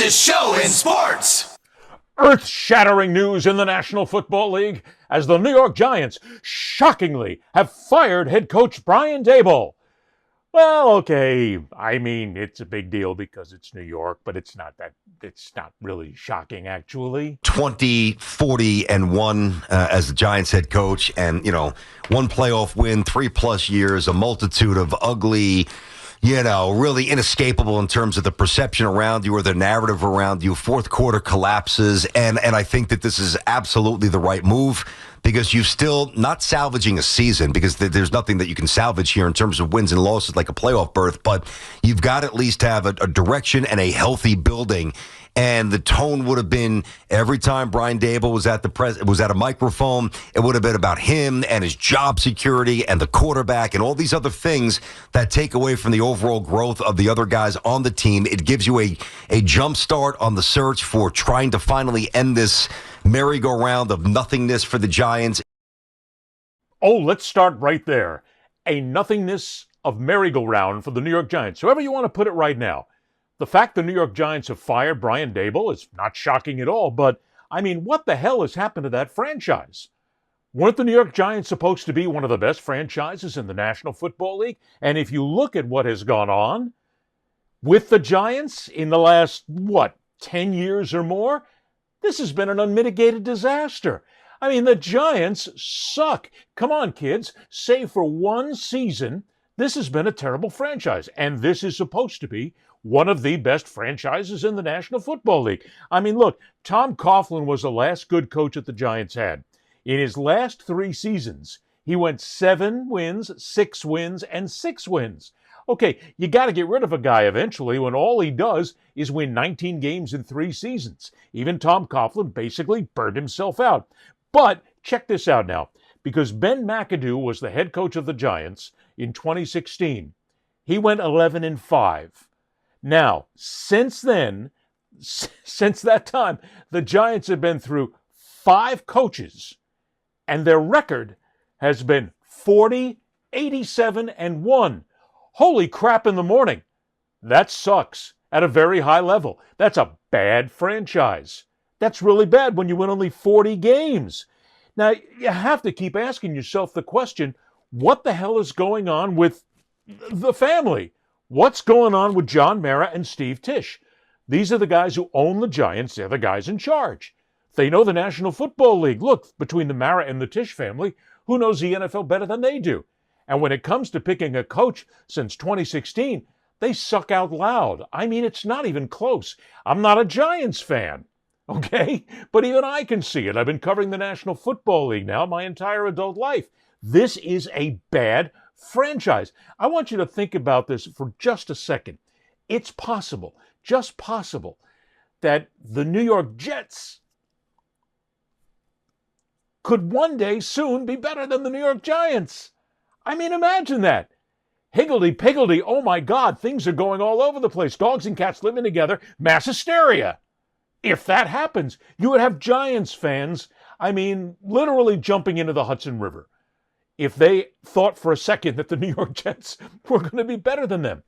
fastest show in sports. Earth-shattering news in the National Football League as the New York Giants shockingly have fired head coach Brian Daboll. Well, okay, I mean, it's a big deal because it's New York, but it's not really shocking, actually. 20, 40, and 1 as the Giants head coach, and, one playoff win, 3+ years, a multitude of ugly, really inescapable in terms of the perception around you or the narrative around you. Fourth quarter collapses, and I think that this is absolutely the right move because you're still not salvaging a season because there's nothing that you can salvage here in terms of wins and losses like a playoff berth, but you've got to at least have a direction and a healthy building. And the tone would have been every time Brian Daboll was at a microphone, it would have been about him and his job security and the quarterback and all these other things that take away from the overall growth of the other guys on the team. It gives you a jump start on the search for trying to finally end this merry-go-round of nothingness for the Giants. Oh, let's start right there. A nothingness of merry-go-round for the New York Giants. However you want to put it right now. The fact the New York Giants have fired Brian Daboll is not shocking at all, but, I mean, what the hell has happened to that franchise? Weren't the New York Giants supposed to be one of the best franchises in the National Football League? And if you look at what has gone on with the Giants in the last, 10 years or more, this has been an unmitigated disaster. I mean, the Giants suck. Come on, kids. Save for one season, this has been a terrible franchise, and this is supposed to be one of the best franchises in the National Football League. I mean, look, Tom Coughlin was the last good coach that the Giants had. In his last 3 seasons, he went 7 wins, 6 wins, and 6 wins. Okay, you got to get rid of a guy eventually when all he does is win 19 games in 3 seasons. Even Tom Coughlin basically burned himself out. But check this out now, because Ben McAdoo was the head coach of the Giants in 2016. He went 11-5. Now, since then, since that time, the Giants have been through 5 coaches, and their record has been 40, 87, and 1. Holy crap in the morning. That sucks at a very high level. That's a bad franchise. That's really bad when you win only 40 games. Now, you have to keep asking yourself the question, what the hell is going on with the family? What's going on with John Mara and Steve Tisch? These are the guys who own the Giants. They're the guys in charge. They know the National Football League. Look, between the Mara and the Tisch family, who knows the NFL better than they do? And when it comes to picking a coach since 2016, they suck out loud. I mean, it's not even close. I'm not a Giants fan, okay? But even I can see it. I've been covering the National Football League now my entire adult life. This is a bad franchise. I want you to think about this for just a second. It's possible, just possible, that the New York Jets could one day soon be better than the New York Giants. I mean, imagine that. Higgledy-piggledy, oh my God, things are going all over the place. Dogs and cats living together, mass hysteria. If that happens, you would have Giants fans, literally jumping into the Hudson River, if they thought for a second that the New York Jets were going to be better than them.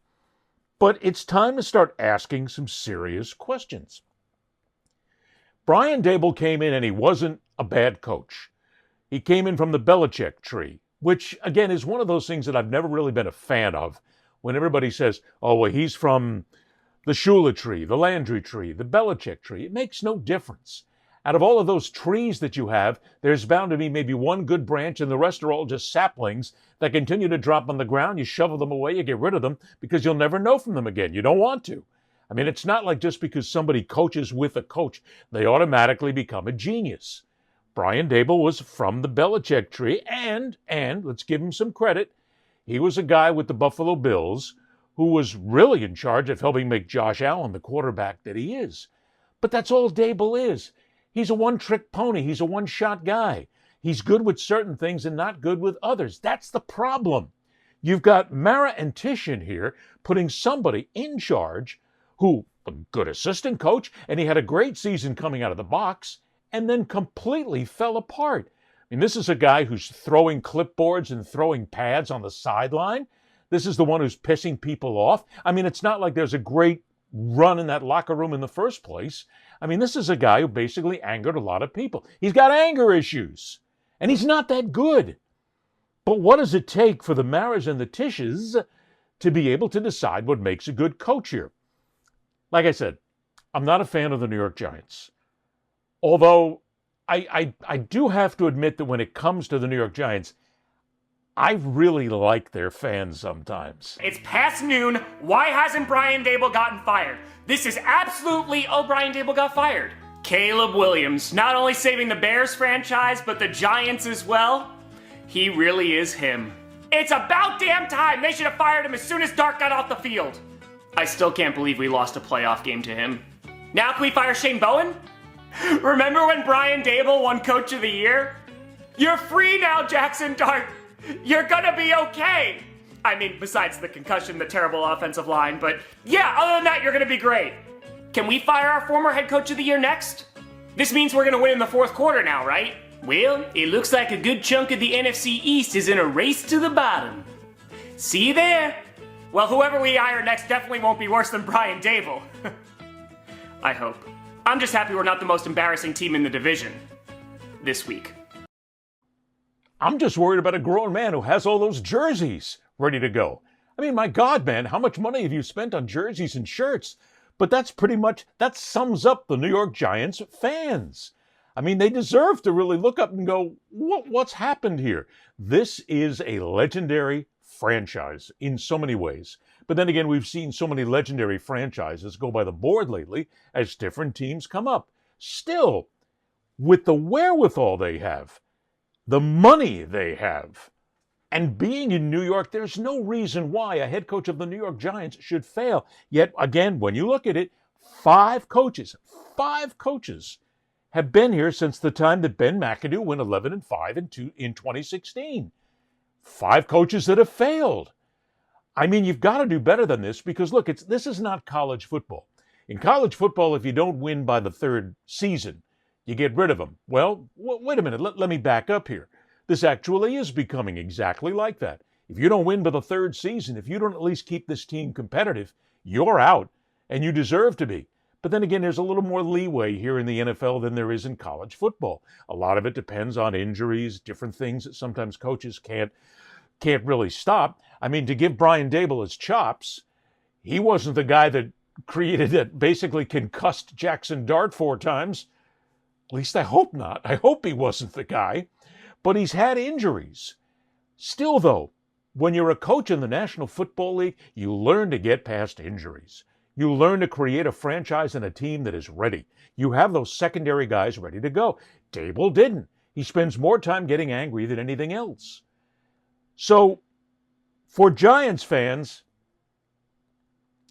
But it's time to start asking some serious questions. Brian Daboll came in and he wasn't a bad coach. He came in from the Belichick tree, which, again, is one of those things that I've never really been a fan of. When everybody says, oh, well, he's from the Shula tree, the Landry tree, the Belichick tree. It makes no difference. Out of all of those trees that you have, there's bound to be maybe one good branch, and the rest are all just saplings that continue to drop on the ground. You shovel them away, you get rid of them, because you'll never know from them again. You don't want to. I mean, it's not like just because somebody coaches with a coach, they automatically become a genius. Brian Daboll was from the Belichick tree, and let's give him some credit, he was a guy with the Buffalo Bills who was really in charge of helping make Josh Allen the quarterback that he is. But that's all Daboll is. He's a one-trick pony. He's a one-shot guy. He's good with certain things and not good with others. That's the problem. You've got Mara and Tisch in here putting somebody in charge who, a good assistant coach, and he had a great season coming out of the box, and then completely fell apart. I mean, this is a guy who's throwing clipboards and throwing pads on the sideline. This is the one who's pissing people off. I mean, it's not like there's a great run in that locker room in the first place. I mean, this is a guy who basically angered a lot of people. He's got anger issues, and he's not that good. But what does it take for the Maras and the Tisches to be able to decide what makes a good coach here? Like I said, I'm not a fan of the New York Giants. Although I do have to admit that when it comes to the New York Giants, I really like their fans sometimes. It's past noon. Why hasn't Brian Daboll gotten fired? This is absolutely, oh, Brian Daboll got fired. Caleb Williams, not only saving the Bears franchise, but the Giants as well. He really is him. It's about damn time. They should have fired him as soon as Dark got off the field. I still can't believe we lost a playoff game to him. Now can we fire Shane Bowen? Remember when Brian Daboll won Coach of the Year? You're free now, Jackson Dart. You're gonna be okay. I mean, besides the concussion, the terrible offensive line, but yeah, other than that, you're gonna be great. Can we fire our former head coach of the year next? This means we're gonna win in the fourth quarter now, right? Well, it looks like a good chunk of the NFC East is in a race to the bottom. See you there. Well, whoever we hire next definitely won't be worse than Brian Daboll. I hope. I'm just happy we're not the most embarrassing team in the division this week. I'm just worried about a grown man who has all those jerseys ready to go. I mean, my God, man, how much money have you spent on jerseys and shirts? But that's pretty much, that sums up the New York Giants fans. I mean, they deserve to really look up and go, what's happened here? This is a legendary franchise in so many ways. But then again, we've seen so many legendary franchises go by the board lately as different teams come up. Still, with the wherewithal they have, the money they have, and being in New York, there's no reason why a head coach of the New York Giants should fail. Yet, again, when you look at it, five coaches have been here since the time that Ben McAdoo went 11-5 in 2016. Five coaches that have failed. I mean, you've got to do better than this because, look, this is not college football. In college football, if you don't win by the third season, you get rid of them. Well, wait a minute. Let me back up here. This actually is becoming exactly like that. If you don't win by the third season, if you don't at least keep this team competitive, you're out, and you deserve to be. But then again, there's a little more leeway here in the NFL than there is in college football. A lot of it depends on injuries, different things that sometimes coaches can't really stop. I mean, to give Brian Daboll his chops, he wasn't the guy that basically concussed Jackson Dart 4 times. At least I hope not. I hope he wasn't the guy. But he's had injuries. Still, though, when you're a coach in the National Football League, you learn to get past injuries. You learn to create a franchise and a team that is ready. You have those secondary guys ready to go. Daboll didn't. He spends more time getting angry than anything else. So, for Giants fans,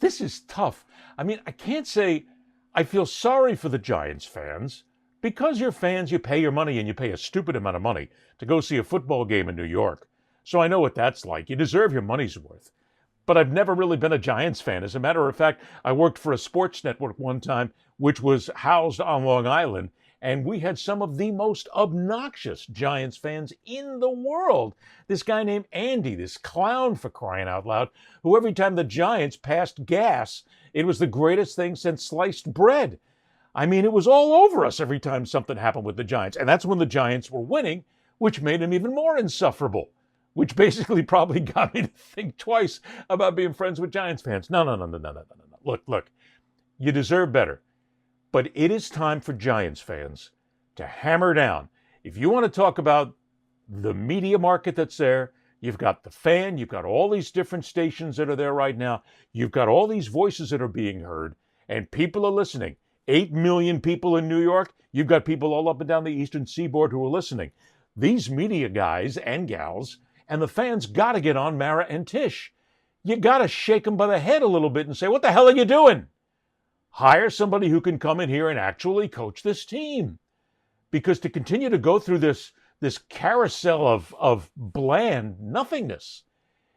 this is tough. I mean, I can't say I feel sorry for the Giants fans. Because you're fans, you pay your money, and you pay a stupid amount of money to go see a football game in New York. So I know what that's like. You deserve your money's worth. But I've never really been a Giants fan. As a matter of fact, I worked for a sports network one time, which was housed on Long Island, and we had some of the most obnoxious Giants fans in the world. This guy named Andy, this clown for crying out loud, who every time the Giants passed gas, it was the greatest thing since sliced bread. I mean, it was all over us every time something happened with the Giants. And that's when the Giants were winning, which made him even more insufferable, which basically probably got me to think twice about being friends with Giants fans. No. Look, you deserve better. But it is time for Giants fans to hammer down. If you want to talk about the media market that's there, you've got the fan, you've got all these different stations that are there right now, you've got all these voices that are being heard, and people are listening. 8 million people in New York. You've got people all up and down the Eastern Seaboard who are listening. These media guys and gals and the fans got to get on Mara and Tisch. You got to shake them by the head a little bit and say, what the hell are you doing? Hire somebody who can come in here and actually coach this team. Because to continue to go through this carousel of bland nothingness,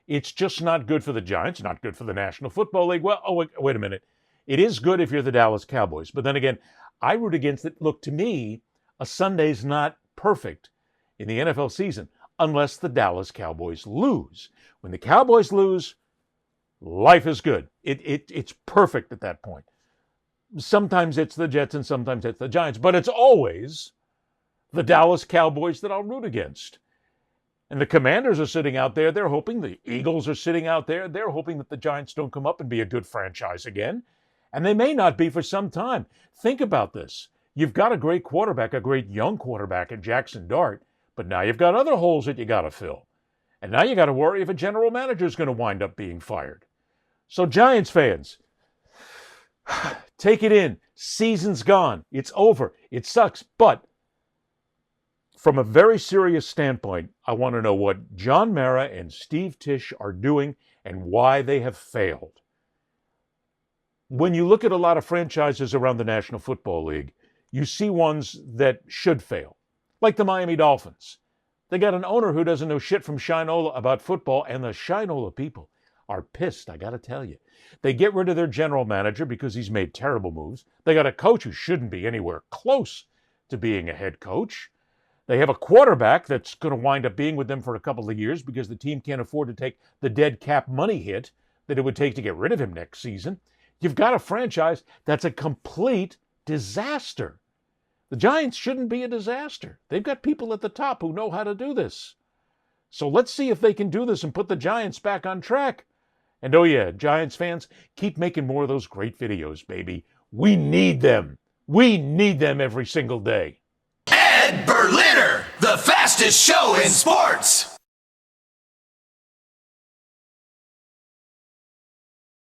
it's just not good for the Giants, not good for the National Football League. Well, wait a minute. It is good if you're the Dallas Cowboys. But then again, I root against it. Look, to me, a Sunday's not perfect in the NFL season unless the Dallas Cowboys lose. When the Cowboys lose, life is good. It's perfect at that point. Sometimes it's the Jets and sometimes it's the Giants, but it's always the Dallas Cowboys that I'll root against. And the Commanders are sitting out there. They're hoping. The Eagles are sitting out there. They're hoping that the Giants don't come up and be a good franchise again. And they may not be for some time. Think about this. You've got a great quarterback, a great young quarterback in Jackson Dart, but now you've got other holes that you got to fill. And now you got to worry if a general manager is going to wind up being fired. So Giants fans, take it in. Season's gone. It's over. It sucks. But from a very serious standpoint, I want to know what John Mara and Steve Tisch are doing and why they have failed. When you look at a lot of franchises around the National Football League, you see ones that should fail, like the Miami Dolphins. They got an owner who doesn't know shit from Shinola about football, and the Shinola people are pissed, I got to tell you. They get rid of their general manager because he's made terrible moves. They got a coach who shouldn't be anywhere close to being a head coach. They have a quarterback that's going to wind up being with them for a couple of years because the team can't afford to take the dead cap money hit that it would take to get rid of him next season. You've got a franchise that's a complete disaster. The Giants shouldn't be a disaster. They've got people at the top who know how to do this. So let's see if they can do this and put the Giants back on track. And oh yeah, Giants fans, keep making more of those great videos, baby. We need them. We need them every single day. Ed Berliner, the fastest show in sports.